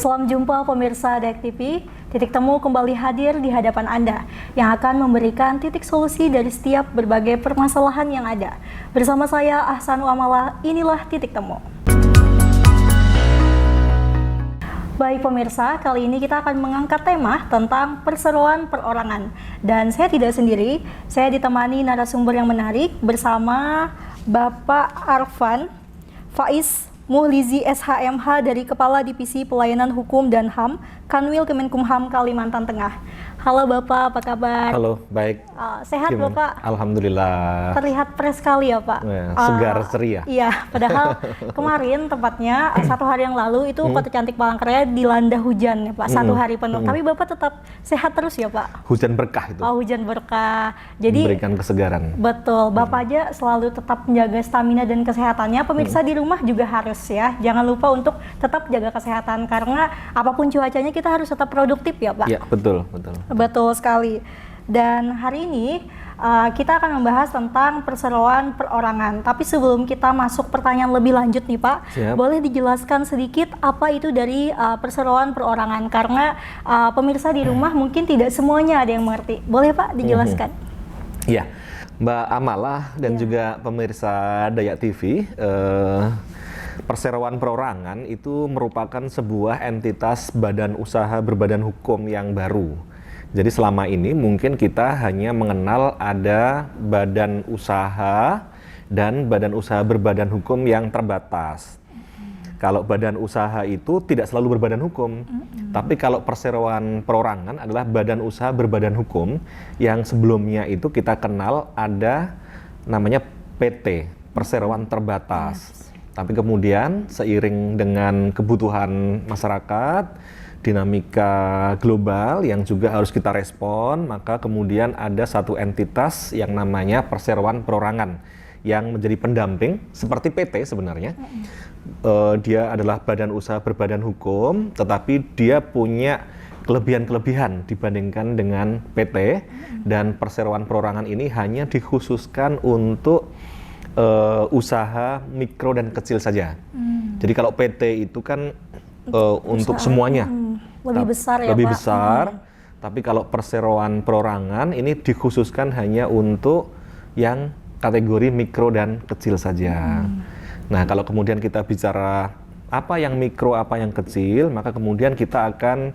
Salam jumpa pemirsa Dayak TV, Titik Temu kembali hadir di hadapan Anda yang akan memberikan titik solusi dari setiap berbagai permasalahan yang ada. Bersama saya Ahsanu Amala, inilah Titik Temu. Baik pemirsa, kali ini kita akan mengangkat tema tentang perseroan perorangan. Dan saya tidak sendiri, saya ditemani narasumber yang menarik bersama Bapak Arfan Faiz Muhlizi SHMH dari Kepala Divisi Pelayanan Hukum dan HAM Kanwil Kemenkumham Kalimantan Tengah. Halo Bapak, apa kabar? Halo, baik. Sehat Gimana? Bapak? Alhamdulillah. Terlihat fresh sekali ya Pak. Ya, segar ceria. Iya, padahal kemarin tepatnya 1 hari yang lalu itu Kota Cantik Palangkaraya dilanda hujan ya Pak, 1 hari penuh. Tapi Bapak tetap sehat terus ya Pak? Hujan berkah itu. Oh, hujan berkah. Jadi memberikan kesegaran. Betul, Bapak aja selalu tetap menjaga stamina dan kesehatannya. Pemirsa di rumah juga harus ya. Jangan lupa untuk tetap jaga kesehatan karena apapun cuacanya kita harus tetap produktif ya Pak. Iya, betul, betul. Betul sekali. Dan hari ini kita akan membahas tentang perseroan perorangan. Tapi sebelum kita masuk pertanyaan lebih lanjut nih Pak, Siap. boleh dijelaskan sedikit apa itu dari perseroan perorangan? Karena pemirsa di rumah mungkin tidak semuanya ada yang mengerti. Boleh Pak dijelaskan? Iya, Mbak Amala dan juga pemirsa Dayak TV, perseroan perorangan itu merupakan sebuah entitas badan usaha berbadan hukum yang baru. Jadi selama ini mungkin kita hanya mengenal ada badan usaha dan badan usaha berbadan hukum yang terbatas. Kalau badan usaha itu tidak selalu berbadan hukum, tapi kalau perseroan perorangan adalah badan usaha berbadan hukum yang sebelumnya itu kita kenal ada namanya PT, perseroan terbatas. Tapi kemudian seiring dengan kebutuhan masyarakat, dinamika global yang juga harus kita respon, maka kemudian ada satu entitas yang namanya perseroan perorangan yang menjadi pendamping seperti PT sebenarnya. Dia adalah badan usaha berbadan hukum, tetapi dia punya kelebihan-kelebihan dibandingkan dengan PT, dan perseroan perorangan ini hanya dikhususkan untuk usaha mikro dan kecil saja. Jadi kalau PT itu kan untuk semuanya lebih besar ya lebih Pak? besar. Tapi kalau perseroan perorangan ini dikhususkan hanya untuk yang kategori mikro dan kecil saja. Nah, kalau kemudian kita bicara apa yang mikro, apa yang kecil, maka kemudian kita akan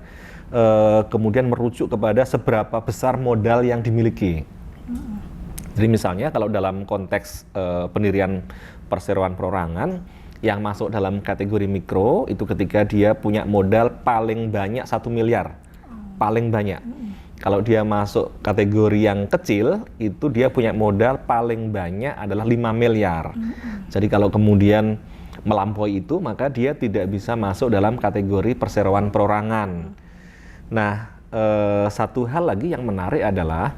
kemudian merujuk kepada seberapa besar modal yang dimiliki. Jadi misalnya kalau dalam konteks pendirian perseroan perorangan yang masuk dalam kategori mikro itu ketika dia punya modal paling banyak 1 miliar, paling banyak. Kalau dia masuk kategori yang kecil itu dia punya modal paling banyak adalah 5 miliar. Jadi kalau kemudian melampaui itu maka dia tidak bisa masuk dalam kategori perseroan perorangan. Nah, satu hal lagi yang menarik adalah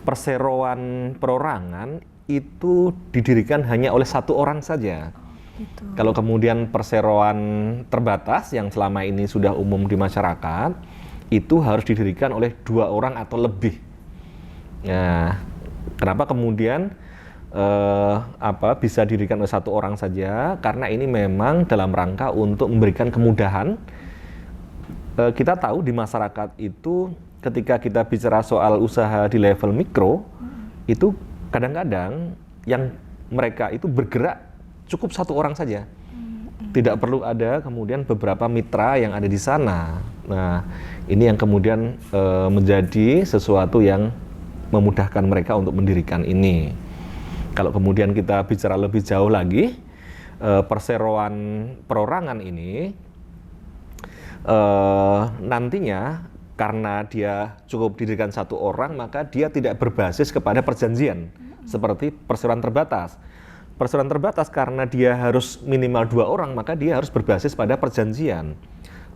perseroan perorangan itu didirikan hanya oleh 1 orang saja. Gitu. Kalau kemudian perseroan terbatas yang selama ini sudah umum di masyarakat itu harus didirikan oleh 2 orang atau lebih. Nah, kenapa kemudian bisa didirikan oleh 1 orang saja? Karena ini memang dalam rangka untuk memberikan kemudahan. Kita tahu di masyarakat itu ketika kita bicara soal usaha di level mikro itu kadang-kadang yang mereka itu bergerak cukup 1 orang saja, tidak perlu ada kemudian beberapa mitra yang ada di sana. Nah, ini yang kemudian menjadi sesuatu yang memudahkan mereka untuk mendirikan ini. Kalau kemudian kita bicara lebih jauh lagi, perseroan perorangan ini nantinya karena dia cukup didirikan 1 orang, maka dia tidak berbasis kepada perjanjian seperti perseroan terbatas. Perseroan terbatas karena dia harus minimal 2 orang, maka dia harus berbasis pada perjanjian.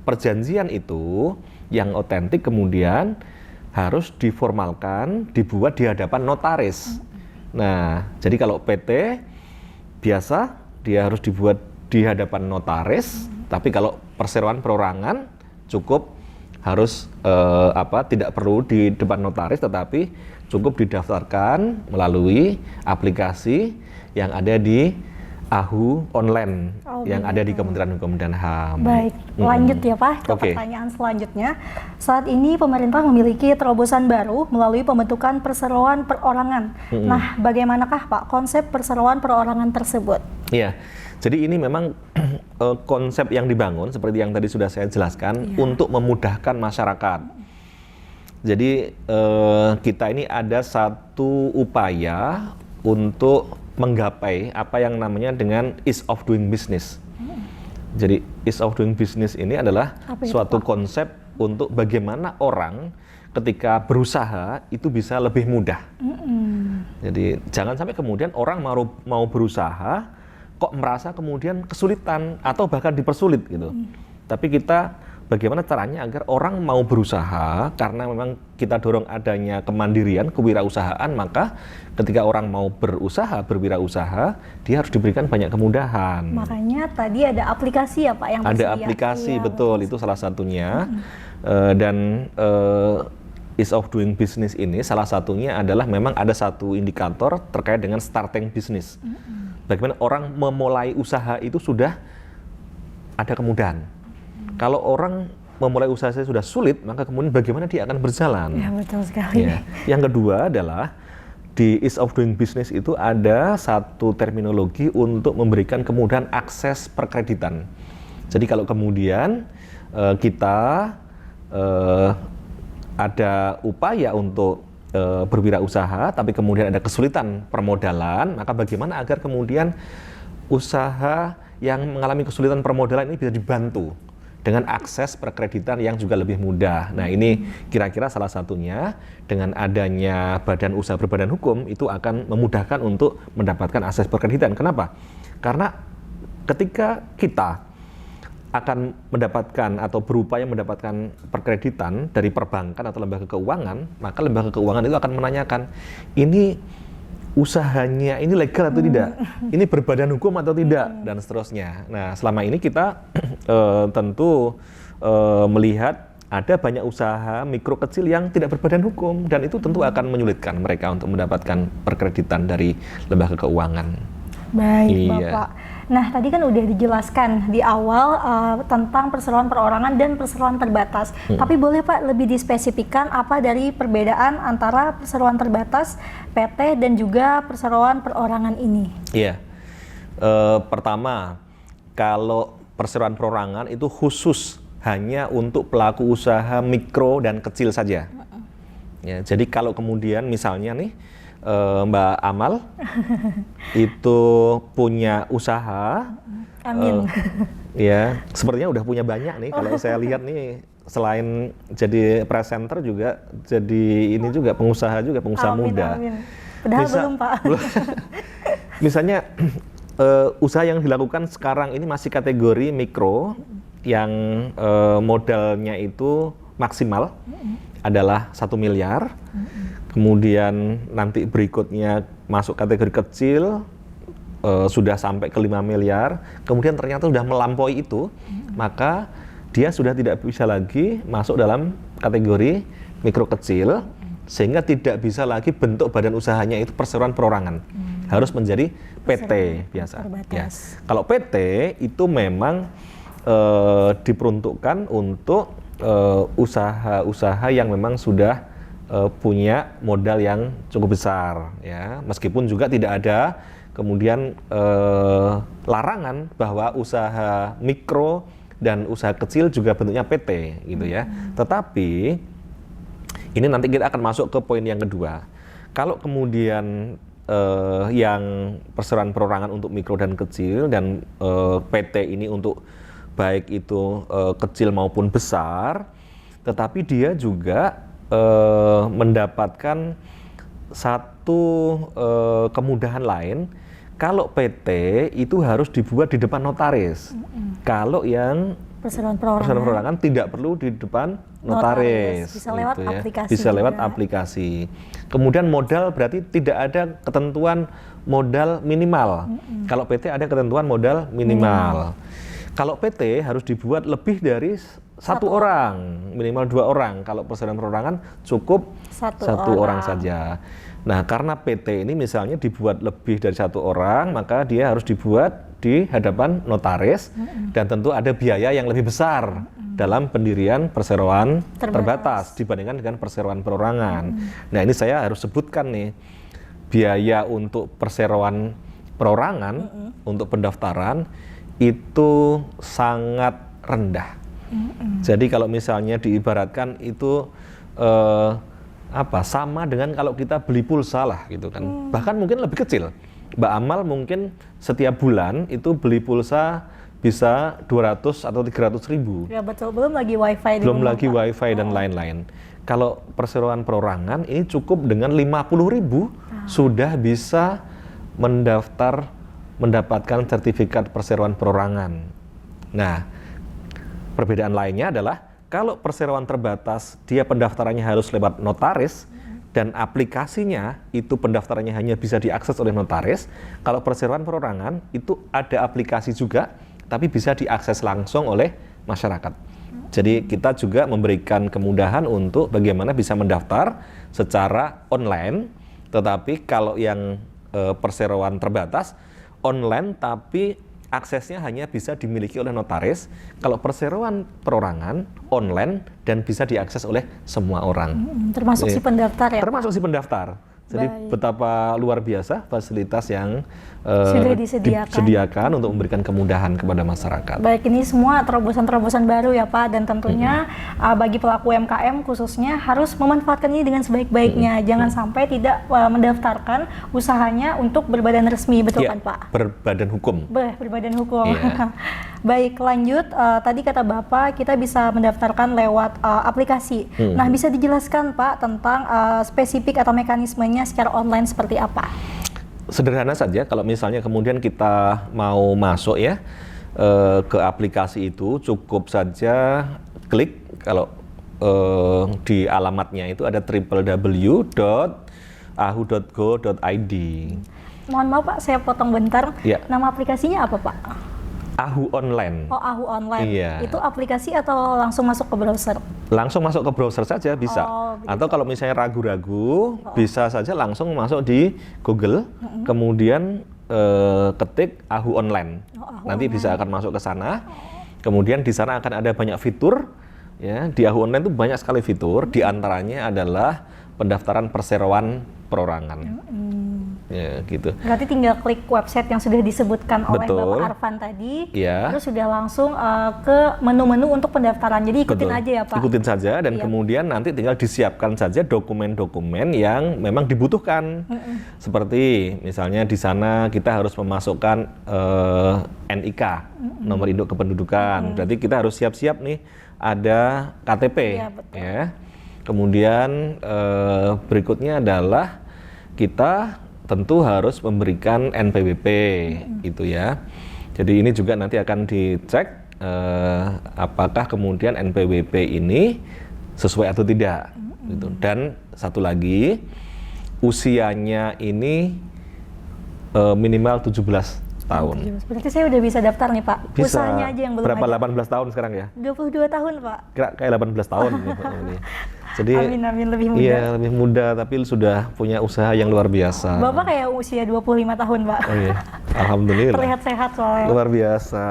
Perjanjian itu yang otentik kemudian harus diformalkan, dibuat di hadapan notaris. Nah, jadi kalau PT biasa dia harus dibuat di hadapan notaris, tapi kalau perseroan perorangan cukup harus tidak perlu di depan notaris, tetapi cukup didaftarkan melalui aplikasi yang ada di AHU online yang ada di begitu. Kementerian Hukum dan HAM. Baik, lanjut ya Pak ke Oke. pertanyaan selanjutnya. Saat ini pemerintah memiliki terobosan baru melalui pembentukan perseroan perorangan. Nah, bagaimanakah Pak konsep perseroan perorangan tersebut? Iya, jadi ini memang konsep yang dibangun seperti yang tadi sudah saya jelaskan untuk memudahkan masyarakat. Jadi kita ini ada satu upaya untuk menggapai apa yang namanya dengan ease of doing business. Jadi ease of doing business ini adalah Apa itu, suatu Pak? konsep untuk bagaimana orang ketika berusaha itu bisa lebih mudah. Jadi jangan sampai kemudian orang mau berusaha kok merasa kemudian kesulitan atau bahkan dipersulit gitu. Tapi kita bagaimana caranya agar orang mau berusaha, karena memang kita dorong adanya kemandirian, kewirausahaan, maka ketika orang mau berusaha, berwirausaha, dia harus diberikan banyak kemudahan. Makanya tadi ada aplikasi ya Pak yang Ada tersedia. aplikasi, Iya, betul, itu salah satunya. Dan ease of doing business ini salah satunya adalah memang ada satu indikator terkait dengan starting business. Bagaimana orang memulai usaha itu sudah ada kemudahan. Kalau orang memulai usaha sudah sulit, maka kemudian bagaimana dia akan berjalan? Ya betul sekali. Ya. Yang kedua adalah di ease of doing business itu ada satu terminologi untuk memberikan kemudahan akses perkreditan. Jadi kalau kemudian kita ada upaya untuk berwirausaha, tapi kemudian ada kesulitan permodalan, maka bagaimana agar kemudian usaha yang mengalami kesulitan permodalan ini bisa dibantu dengan akses perkreditan yang juga lebih mudah. Nah, ini kira-kira salah satunya dengan adanya badan usaha berbadan hukum itu akan memudahkan untuk mendapatkan akses perkreditan. Kenapa? Karena ketika kita akan mendapatkan atau berupaya mendapatkan perkreditan dari perbankan atau lembaga keuangan, maka lembaga keuangan itu akan menanyakan, ini usahanya ini legal atau tidak, ini berbadan hukum atau tidak, dan seterusnya. Nah, selama ini kita tentu melihat ada banyak usaha mikro kecil yang tidak berbadan hukum, dan itu tentu akan menyulitkan mereka untuk mendapatkan perkreditan dari lembaga keuangan. Baik, Iya. Bapak. Nah, tadi kan udah dijelaskan di awal tentang perseroan perorangan dan perseroan terbatas. Tapi boleh Pak lebih dispesifikkan apa dari perbedaan antara perseroan terbatas, PT, dan juga perseroan perorangan ini? Iya. Pertama, kalau perseroan perorangan itu khusus hanya untuk pelaku usaha mikro dan kecil saja. Ya, jadi kalau kemudian misalnya nih Mbak Amal itu punya usaha, Amin. ya sepertinya udah punya banyak nih. Kalau saya lihat nih, selain jadi presenter juga jadi ini juga pengusaha Amin, muda. amin. Padahal belum Pak. Misalnya usaha yang dilakukan sekarang ini masih kategori mikro yang modalnya itu maksimal adalah 1 miliar. Kemudian nanti berikutnya masuk kategori kecil sudah sampai ke 5 miliar. Kemudian ternyata sudah melampaui itu, maka dia sudah tidak bisa lagi masuk dalam kategori mikro kecil, sehingga tidak bisa lagi bentuk badan usahanya itu perseroan perorangan. Harus menjadi PT biasa. Ya. Kalau PT itu memang diperuntukkan untuk usaha-usaha yang memang sudah punya modal yang cukup besar, ya. Meskipun juga tidak ada kemudian larangan bahwa usaha mikro dan usaha kecil juga bentuknya PT, gitu ya. Tetapi ini nanti kita akan masuk ke poin yang kedua. Kalau kemudian yang perseroan perorangan untuk mikro dan kecil dan PT ini untuk baik itu kecil maupun besar, tetapi dia juga mendapatkan satu kemudahan lain. Kalau PT itu harus dibuat di depan notaris. Kalau yang perseroan perorangan tidak perlu di depan notaris. Bisa lewat gitu ya. aplikasi. Bisa lewat juga. aplikasi. Kemudian modal berarti tidak ada ketentuan modal minimal. Kalau PT ada ketentuan modal minimal. Kalau PT harus dibuat lebih dari satu orang, minimal 2 orang. Kalau perseroan perorangan cukup satu orang saja. Nah, karena PT ini misalnya dibuat lebih dari 1 orang, maka dia harus dibuat di hadapan notaris dan tentu ada biaya yang lebih besar dalam pendirian perseroan terbatas dibandingkan dengan perseroan perorangan. Nah, ini saya harus sebutkan nih, biaya untuk perseroan perorangan untuk pendaftaran itu sangat rendah. Jadi kalau misalnya diibaratkan itu sama dengan kalau kita beli pulsa lah gitu kan. Bahkan mungkin lebih kecil. Mbak Amal mungkin setiap bulan itu beli pulsa bisa 200 atau 300 ribu. Ya betul, belum lagi wifi. Belum lagi wifi dan lain-lain. Kalau perseroan perorangan ini cukup dengan 50 ribu sudah bisa mendapatkan sertifikat perseroan perorangan. Nah, perbedaan lainnya adalah kalau perseroan terbatas dia pendaftarannya harus lewat notaris dan aplikasinya itu pendaftarannya hanya bisa diakses oleh notaris. Kalau perseroan perorangan itu ada aplikasi juga tapi bisa diakses langsung oleh masyarakat. Jadi kita juga memberikan kemudahan untuk bagaimana bisa mendaftar secara online, tetapi kalau yang perseroan terbatas online tapi aksesnya hanya bisa dimiliki oleh notaris. Kalau perseroan perorangan online dan bisa diakses oleh semua orang. Termasuk si pendaftar ya? Termasuk si pendaftar. Jadi betapa luar biasa fasilitas yang sudah disediakan untuk memberikan kemudahan kepada masyarakat. Baik, ini semua terobosan-terobosan baru ya Pak, dan tentunya bagi pelaku UMKM khususnya harus memanfaatkan ini dengan sebaik-baiknya. Jangan sampai tidak mendaftarkan usahanya untuk berbadan resmi, betul kan Pak? Berbadan hukum. Berbadan hukum. Baik, lanjut. Tadi kata Bapak kita bisa mendaftarkan lewat aplikasi. Nah, bisa dijelaskan Pak tentang spesifik atau mekanismenya secara online seperti apa? Sederhana saja, kalau misalnya kemudian kita mau masuk ya ke aplikasi itu, cukup saja klik kalau di alamatnya itu ada www.ahu.go.id. Mohon maaf Pak, saya potong bentar. Ya. Nama aplikasinya apa Pak? Ahu Online. Oh, Ahu Online. Iya. Itu aplikasi atau langsung masuk ke browser? Langsung masuk ke browser saja bisa. Atau kalau misalnya ragu-ragu, bisa saja langsung masuk di Google, kemudian ketik Ahu Online. Nanti bisa akan masuk ke sana. Kemudian di sana akan ada banyak fitur. Ya, di Ahu Online itu banyak sekali fitur. Di antaranya adalah pendaftaran perseroan perorangan. Ya, gitu. Berarti tinggal klik website yang sudah disebutkan oleh Betul. Bapak Arfan tadi, Ya. terus sudah langsung ke menu-menu untuk pendaftaran. Jadi ikutin Betul. aja ya Pak. Ikutin saja dan kemudian nanti tinggal disiapkan saja dokumen-dokumen yang memang dibutuhkan. Seperti misalnya di sana kita harus memasukkan NIK, nomor induk kependudukan. Berarti kita harus siap-siap nih ada KTP. Iya, betul. Ya. Kemudian berikutnya adalah kita tentu harus memberikan NPWP itu ya. Jadi ini juga nanti akan dicek apakah kemudian NPWP ini sesuai atau tidak. Gitu. Dan satu lagi, usianya ini minimal 17 tahun. Berarti saya udah bisa daftar nih Pak. Bisa. Usahanya aja yang belum Berapa, ada. 18 tahun sekarang ya? 22 tahun Pak. Kira kayak 18 tahun ini. Jadi Amin, lebih muda. Iya, lebih muda tapi sudah punya usaha yang luar biasa. Bapak kayak usia 25 tahun Pak. Oh iya. Alhamdulillah. Terlihat sehat soalnya. Luar biasa.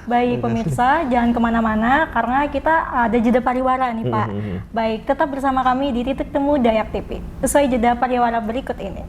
Baik pemirsa, jangan kemana-mana karena kita ada jeda pariwara nih Pak. Baik, tetap bersama kami di Titik Temu Dayak TV. Sesuai jeda pariwara berikut ini.